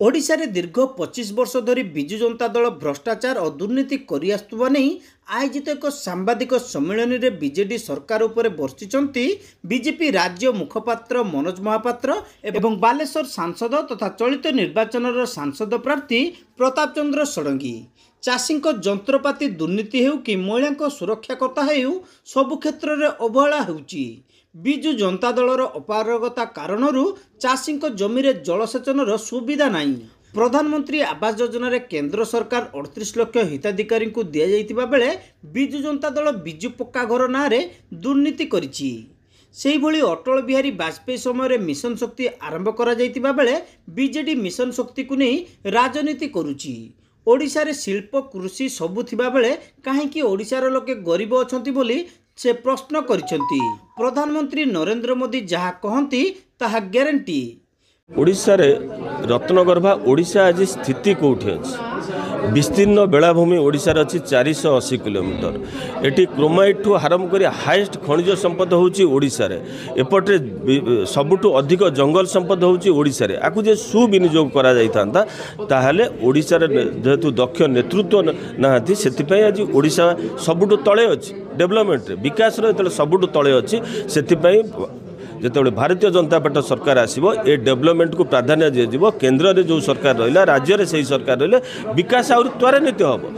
ओडिशा रे दीर्घ 25 वर्ष धरी विजु जनता दल भ्रष्टाचार और दुर्नीति करि आस्तुवा नहीं आयोजित एक सांबादिक सम्मेलन रे बीजेडी सरकार उपरे बर्षिचंती बीजेपी राज्य मुखपात्र मनोज महापात्र एवं बालेश्वर सांसद तथा चलित निर्वाचन सांसद प्रार्थी प्रताप चंद्र षडंगी। चाषी जंत्रपाति दुर्नीति हेउ कि महिला सुरक्षाकर्ता हेउ सबु क्षेत्र में अवहेला हेउची। विजु जनता दलर अपारगता कारणरू चाषी जमी रे जलसेचन सुविधा नहीं। प्रधानमंत्री आवास योजना रे केंद्र सरकार 38 लाख हिताधिकारी को दिया जाइतिबा बेले विजु जनता दल विजु पक्का घर ना रे दुर्नीति करिछि। सेही भली अटल बिहारी वाजपेयी समय मिशन शक्ति आरंभ करा जाइतिबा बेले बीजेडी मिशन शक्ति को नहीं राजनीति करुछि। ओडिशा रे शिल्प कृषि सबु थिबा बेले काहेकि ओडिशार लोके गरीब अछंती बोली से प्रश्न करिसेंती। प्रधानमंत्री नरेंद्र मोदी जहा कहंती ताहा ग्यारंटी। ओडिशा रे रत्नगर्भा ओडिशा आज स्थिति कोठी अछि। विस्तीर्ण बेलाभूमि ओडिशा रे अछि 480 किलोमीटर। एटी क्रोमाइट ठू आरंभ करी हाईएस्ट खनिज संपद होउची ओडिशा रे। एपटे सबुठु अधिक जंगल संपद होउची ओडिशा रे। आकु जे सुविनियोग करा जाइतांता ताहाले ओडिशा रे जेतु दक्ष नेतृत्व नाहाती सेति पय आज ओडिशा सबुठु तळे अछि। डेवलपमेंट रे विकास रे तळे सबुठु तळे अछि। सेति पय जेतेबेले भारतीय जनता पार्टी सरकार आसीबो ए डेवलपमेंट को प्राधान्य दिया केंद्र रे जो सरकार रहिला राज्य रे सही सरकार रहिले विकास और त्वरान्वित हबो।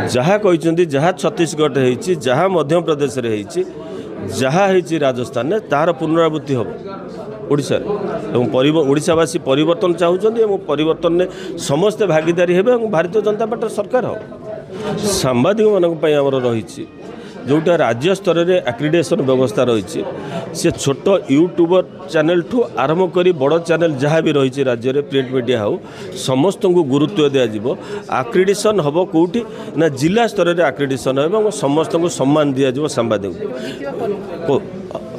जहाँ कहते जहाँ छत्तीसगढ़ होइछि जहाँ मध्य प्रदेश रे होइछि जहाँ होइछि राजस्थान में तार पुनरावृत्ति हबो ओडिशा रे। ओडिशावासी परिवर्तन चाहूछन्ति एवं परिवर्तन ने समस्त भागीदारी हेबे एवं भारतीय जनता पार्टी सरकार हो। सांबादिक मानक पय हमर रहिछि जोटा राज्य स्तर में एक्रिडेशन व्यवस्था रही से छोट यूट्यूबर चैनल ठू आरंभ करी बड़ चैनल जहाँ भी रही राज्य में प्रिंट मीडिया हो समस्त को गुरुत्व दिज्व। एक्रिडेशन हम कौटी ना जिला स्तर में एक्रिडेशन हो समस्त को सम्मान दिज्व सांबादिक को।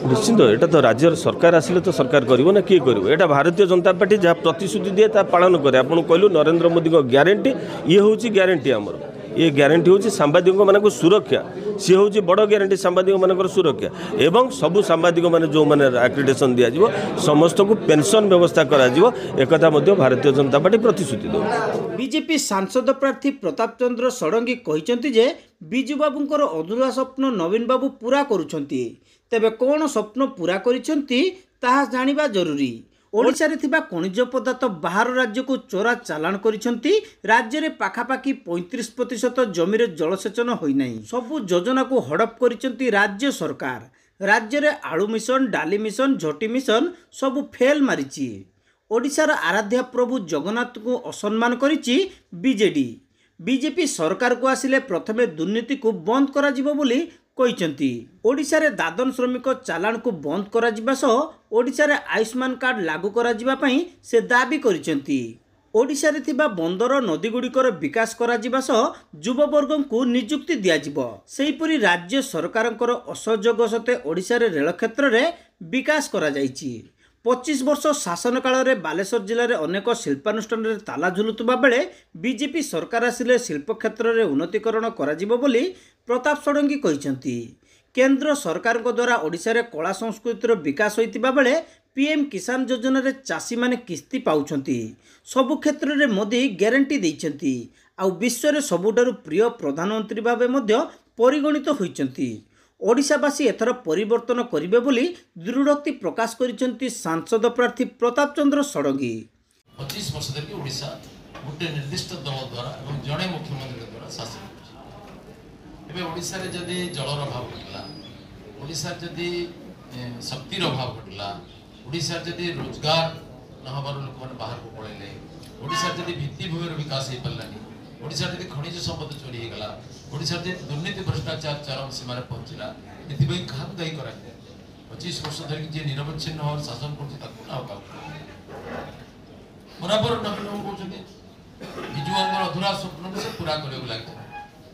निश्चिंत एटा तो राज्य सरकार आसिले तो सरकार करिवो ना किए करिवो। एटा भारतीय जनता पार्टी जहाँ प्रतिश्रुति दिए ता पालन करे। आपन कहलु नरेंद्र मोदी को ग्यारंटी ये होची ग्यारंटी हमर ये ग्यारंटी होची सांबादिक मानक सुरक्षा सी होची बड़ ग्यारंटी सांबादिक मानकर सुरक्षा एवं सबु सांबादिक माने जो माने एक्रिडेशन दिया जिवो समस्त को पेंशन व्यवस्था करा जिवो एकता मध्य भारतीय जनता पार्टी प्रतिश्रुति दो। बीजेपी सांसद प्रार्थी प्रताप चंद्र षडंगी कहिसेंती जे बिजू बाबूंकर अधूरा स्वप्न नवीन बाबू पूरा करूछंती। तेबे कोन स्वप्न पूरा करिसेंती ताहा जानिबा जरूरी। ओडिशा रे थिबा खनिज पदार्थ बाहर राज्य को चोरा चालान करिसेंती। राज्य रे पाखापाखी 35% जमी रे जलसेचन होई नाही। सबु योजना को हड़प करिसेंती राज्य सरकार। राज्य रे आलू मिशन डाली मिशन झोटी मिशन सबु फेल मारिची। ओडिशार आराध्या प्रभु जगन्नाथ को असम्मान करिची बीजेडी। बीजेपी सरकार को आसिले प्रथमे दुर्नीति को बंद करा जिवो बोली कहिसेंती। ओडिशा रे दादन श्रमिक चालान को बंद करा जिबा सह ओडिशा रे आयुष्मान कार्ड लागू करा जिबा पई से दाबी करिसेंती। ओडिशा रे थिबा बंदर नदी गुड़िकर विकास करा जिबा सह युववर्ग को नियुक्ति दिया जिवो। सेहीपरि राज्य सरकारंकर असहयोग सते ओडिशा रे रेल क्षेत्र रे विकास करा जायछि। 25 वर्ष शासन काल रे बालेश्वर जिले में अनेक शिल्पानुष्ठान रे ताला झुलुतबा बेले बीजेपी सरकार आसिले शिल्प क्षेत्र में उन्नतीकरण करा जिवो बोली प्रताप षडंगी कहिसेंती। केंद्र सरकार द्वारा ओडिशा रे कला संस्कृतिर विकास होइतिबा बेले पीएम किसान योजना रे चाषी माने किस्ती पाउछंती। सबु क्षेत्र रे मोदी ग्यारंटी दैछंती आ विश्व रे सबुठारु प्रिय प्रधानमंत्री भाबे मध्य परिगणित होइछंती। ओडिशावासी एथर परिवर्तन करिवे बोली दृढ़ोक्ति प्रकाश करिसेंती सांसद प्रार्थी प्रताप चंद्र षडंगी। 25 वर्ष धरि ओडिशा गोटे निर्दिष्ट दल द्वारा एवं जड़े मुख्यमंत्री द्वारा शासन एबे ओडिशा रे जदि जलर अभाव घटला ओडिशा जदि शक्तिर अभाव घटला ओडिशा जदि रोजगार न हबार लोक माने बाहर को पळेले ओडिशा जदि भित्तिभूमिर विकास हे पल्लानी ओडिशा जदि खनिज संपद चोरी हे गला ओडिशा जदि दुर्नीति भ्रष्टाचार चरम सीमा रे पहुंचला एथिबे काहक दायी करा 25 वर्ष धरि जे निरवच्छिन्न भाव शासन करछि ताकू ना होगा बराबर नवीन बाबू कहते बिजू बाबूर अधूरा स्वप्न से पूरा करे लगे।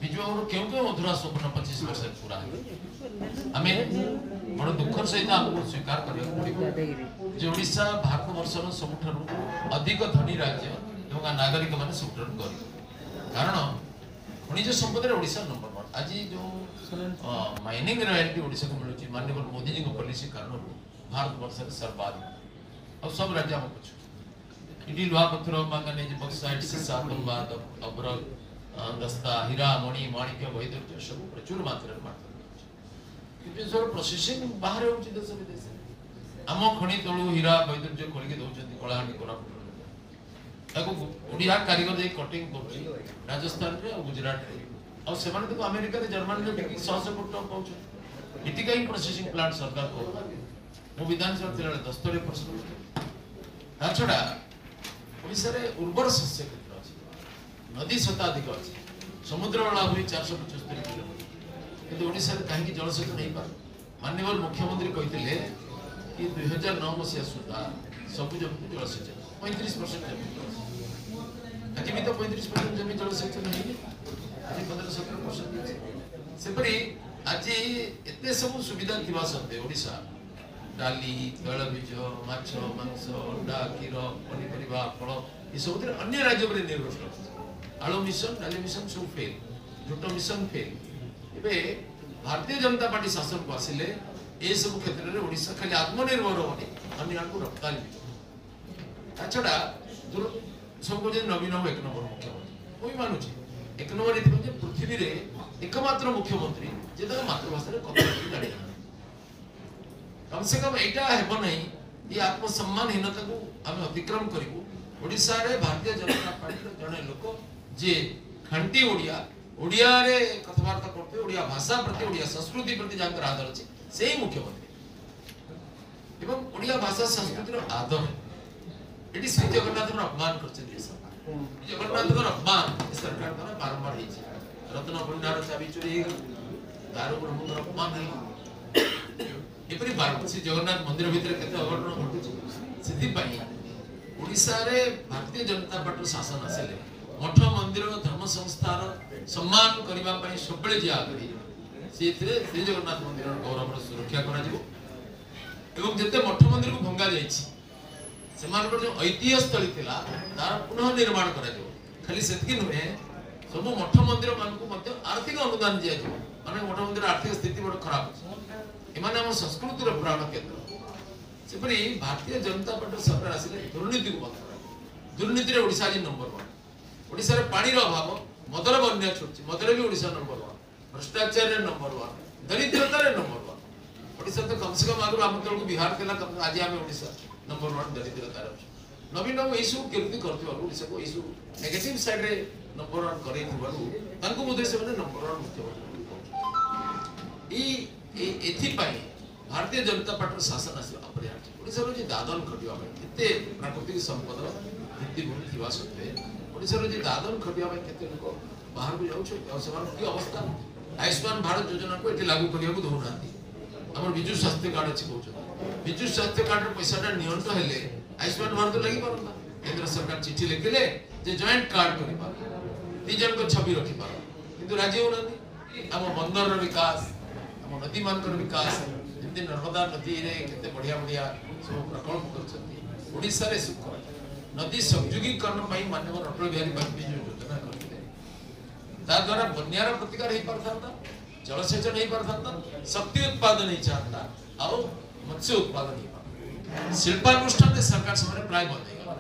बिजू बाबूर क्यों क्यों अधूरा स्वप्न 25 वर्ष पूरा आम बड़ दुखर सहित आमको स्वीकार करा जे ओडिशा भारत वर्षर सबुठारु अधिक धनी राज्य एवं नागरिक माने सबुठारु गरीब कारण खनिज संपद रे ओडिशा नंबर 1। आज जो माइनिंग रॉयल्टी ओडिशा को मिलुची माननीय मोदी जी को पॉलिसी कारण भारत वर्ष रे सर्वाधिक और सब राज्य हम कुछ इटी लुहा पत्थर मांगनीज बक्साइट सीसा तंबा अब्रक दस्ता हीरा मणि माणिक्य वैदुर्य सब प्रचुर मात्रा में किंतु सर प्रोसेसिंग बाहर होउची देश विदेश आम खଣି तळु हीरा वैदुर्य खोलिके दउचंती कलाहांडी कोरापुट ताको ओडिया कारीगर जे कटिंग करछि राजस्थान रे और गुजरात रे और सेमाने तो अमेरिका रे जर्मनी रे बिकी 100 कोटी टका पाउछ इटी काई प्रोसेसिंग प्लांट सरकार को मो विधानसभा तिला दस्तरे प्रश्न ताछडा ओडिसा रे उर्वर शस्य क्षेत्र अछि नदी शताधिक अछि समुद्र लाभरी 475 किलोमीटर किंतु ओडिसा रे काहे की जलसेचन नहीं पार माननीय मुख्यमंत्री कहिथिले कि 2009 मसिया सुधा सब जमी जलसेचन 35% जमी आज भी तो 35% जमी जलसेचन नहीं आज 15-17% सेपरी आज एते सब सुविधा थिबा सत्ते ओडिसा डाली तैलबीज माछ मांस अंडा क्षीर पनीपरिया फल ये सब अन्य राज्य पर निर्भर आलू मिशन डाली मिशन सब फेल झूठ मिशन फेल एबे भारतीय जनता पार्टी शासन को आसिले ए सब क्षेत्र में ओडिशा खाली आत्मनिर्भर होनी अन्य आगु रफ्तारी ताछडा सब जे नवीन एक नंबर मुख्यमंत्री कोई मानुची एक नंबर इति पृथ्वी रे एकमात्र मुख्यमंत्री जे मातृभाषा रे कथा जानि कम से कम एटा हेबो नहीं ये आत्मसम्मानहीनता को आम अतिक्रम करू ओडिशा रे भारतीय जनता पार्टी जड़े लोक जे खांटी ओडिया ओडिया रे कथबार्ता करते ओडिया भाषा प्रति ओडिया संस्कृति प्रति जानकर आदर अछि सेही मुख्यमंत्री एवं ओडिया भाषा संस्कृति रो आदर एटी श्री जगन्नाथ रो अपमान करछे देश जगन्नाथ रो अपमान सरकार द्वारा बारंबार हेछि रत्न भंडार चाबी चोरी हे दारू ब्रह्म रो अपमान हे एपरी बार श्री जगन्नाथ मंदिर भीतर केते अघटन घटुछि सेति पई ओडिसा रे भारतीय जनता पार्टी शासन आसेले मठ मंदिर धर्म संस्थार सम्मान करबा पई सबले जे आगरी सेथिरे श्री जगन्नाथ मंदिर गौरव सुरक्षा करा जिवो एवं जते मठ मंदिर को भंगा जाईछि सेमानकर जो ऐतिह्य स्थली थिला तार पुनः निर्माण करा जिवो खाली सेतकी नुहे सब मठ मंदिर मान को मध्य आर्थिक अनुदान दिया जिवो माने मठ मंदिर आर्थिक स्थिति बड़ खराब अछि एमाने हम संस्कृति रो प्राण केंद्र सेपरी भारतीय जनता पार्टी सरकार आसिले दुर्नीति को बंद करा दुर्नीति रे ओडिसा जी नंबर 1 ओडिसा रे पानी रो अभाव मदर बन्या छुटछि मदर भी ओडिसा नंबर 1 भ्रष्टाचार रे नंबर 1 दरिद्रता रे नंबर 1 ओडिसा तो कम से कम आगु हम तळको बिहार केला आज हम ओडिसा नंबर 1 दरिद्रता रे नवीन बाबू इशू केमती करथिबा ओडिसा को इशू नेगेटिव साइड रे नंबर 1 करे थिबारु तांको मुद्दे से माने नंबर 1 मुख्यमंत्री ई एथि पाई भारतीय जनता पार्टी शासन आसी अपरिहार्य ओडिसा रो जे दादन खटिबा पई केते प्राकृतिक संपद भित्तिभूमि थिबा सत्वे ओडिसा रो जे दादन खटिबा पई केते लोक बाहर को जाउ छै और समान की अवस्था आयुष्मान भारत योजना को एठी लागू करिया को दोनाती हमर बिजु स्वास्थ्य कार्ड अछि कहउछ बिजु स्वास्थ्य कार्ड रो पैसाटा नियंत हेले आयुष्मान भारत लागि परला केंद्र सरकार चिठी लिखिले जे जॉइंट कार्ड करि पा ती जन को छवि रखि पा किंतु राज्य होनानी हम बंदर रो विकास हम नदी मान कर विकास जति नर्मदा नदी रे केते बढ़िया बढ़िया सब प्रकल्प करछथि ओडिसा रे सुख नदी संयोगीकरण पई माननीय अटल बिहारी वाजपेयी योजना करथिले ता द्वारा बन्यार प्रतिकार हे परथांता जलसेचन हे परथांता शक्ति उत्पादन हे चाहता और मत्स्य उत्पादन हे परथांता शिल्पानुष्ठान रे सरकार समय प्राय बंद हे गला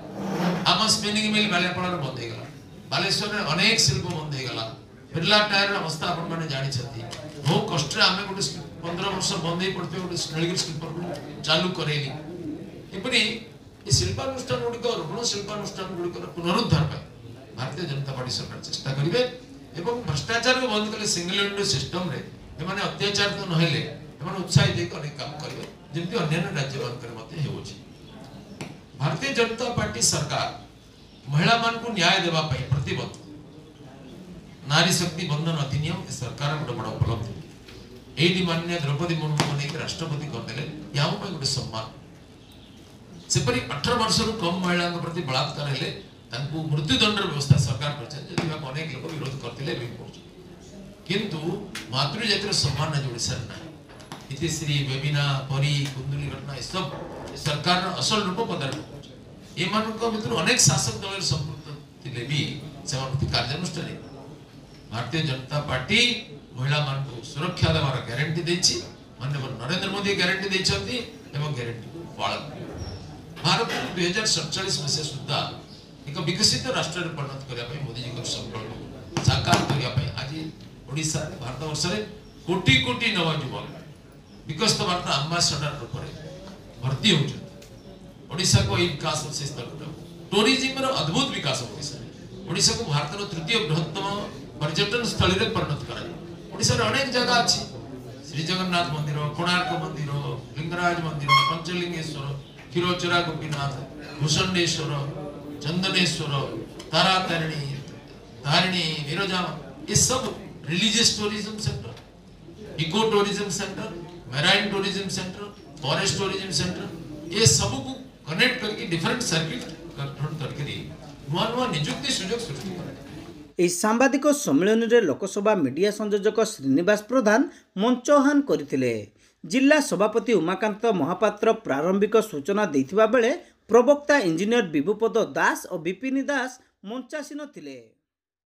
आम स्पिनिंग मिल बालेपण बंद हे गला बालेश्वर रे अनेक शिल्प बंद हे गला बिरला टायर अवस्था आपण माने जानि छथि बहुत कष्ट रे आमे गोटे 15 वर्ष बंद हे पड़ते गोटे स्नेलगिरी शिल्प चालू करेली एपरी ये शिल्पानुष्ठान गुड़िक ऋण शिल्पानुष्ठान गुड़िक पुनरुद्धार पाई भारतीय जनता पार्टी सरकार चेष्टा करेंगे एवं भ्रष्टाचार को बंद कले सिंगल विंडो सिस्टम रे एमाने अत्याचार तो नहेले एमाने उत्साहित देख अनेक काम करिवे जेंति अन्य राज्य मानकर मते हेउछि भारतीय जनता पार्टी सरकार महिला मान को न्याय देबा पाई प्रतिबद्ध नारी शक्ति बंधन अधिनियम सरकार गोटे बड़ उपलब्धि एडी माननीय द्रौपदी मुर्मू को लेकर राष्ट्रपति कर देले याम पे गोटे सम्मान सेपरी 18 वर्ष रु कम महिला प्रति बलात्कार हेले तांकु मृत्युदंड व्यवस्था सरकार करछे जति अनेक लोक विरोध करथिले भी करछ किंतु मातृ जातिर सम्मान न जोड़ी सर ना इति श्री बेबिना परी कुंदली घटना ए सब सरकार असल रूप प्रदान करछ ए मानक मित्र अनेक शासक दल संपृक्त थिले भी सेमान कार्यानुष्ठान भारतीय जनता पार्टी महिला मान को सुरक्षा देवार गारंटी देछि माननीय नरेंद्र मोदी गारंटी देछथि एवं गारंटी को पालन भारत को 2047 मसीहा सुधा एक विकसित राष्ट्र परिणत करने मोदी जी संकल्प साकार करने आज ओडिशा भारत वर्ष में कोटी कोटी नव युवक विकसित भारत आम्बासडर रूप में भर्ती होशा को विकास से स्तर टूरिज्म अद्भुत विकास ओडिशा को भारत तृतीय बृहत्तम पर्यटन स्थल में परिणत कर अनेक जगह अच्छी श्री जगन्नाथ मंदिर कोणार्क मंदिर लिंगराज मंदिर पंचलिंगेश्वर क्षीरोचरा गोपीनाथ भूषणेश्वर चंदनेश्वर तारातारिणी तारिणी विरजा ये सब religious tourism centre eco tourism centre marine tourism centre forest tourism centre ये सब को कनेक्ट करके डिफरेंट सर्किट गठन करके नुआ नुआ नियुक्ति सुजोग सृष्टि कर ଏହି ସାମ୍ବାଦିକ ସମ୍ମିଳନୀରେ ଲୋକସଭା ମିଡିଆ ସଂଯୋଜକ ଶ୍ରୀନିବାସ ପ୍ରଧାନ ମଞ୍ଚ ଆହ୍ୱାନ କରିଥିଲେ। ଜିଲ୍ଲା ସଭାପତି ଉମାକାନ୍ତ ମହାପାତ୍ର ପ୍ରାରମ୍ଭିକ ସୂଚନା ଦେଇଥିବା ବେଳେ ପ୍ରବକ୍ତା ଇଞ୍ଜିନିୟର ବିଭୁପଦ ଦାସ ଓ ବିପିନି ଦାସ ମଞ୍ଚାସୀନ ଥିଲେ।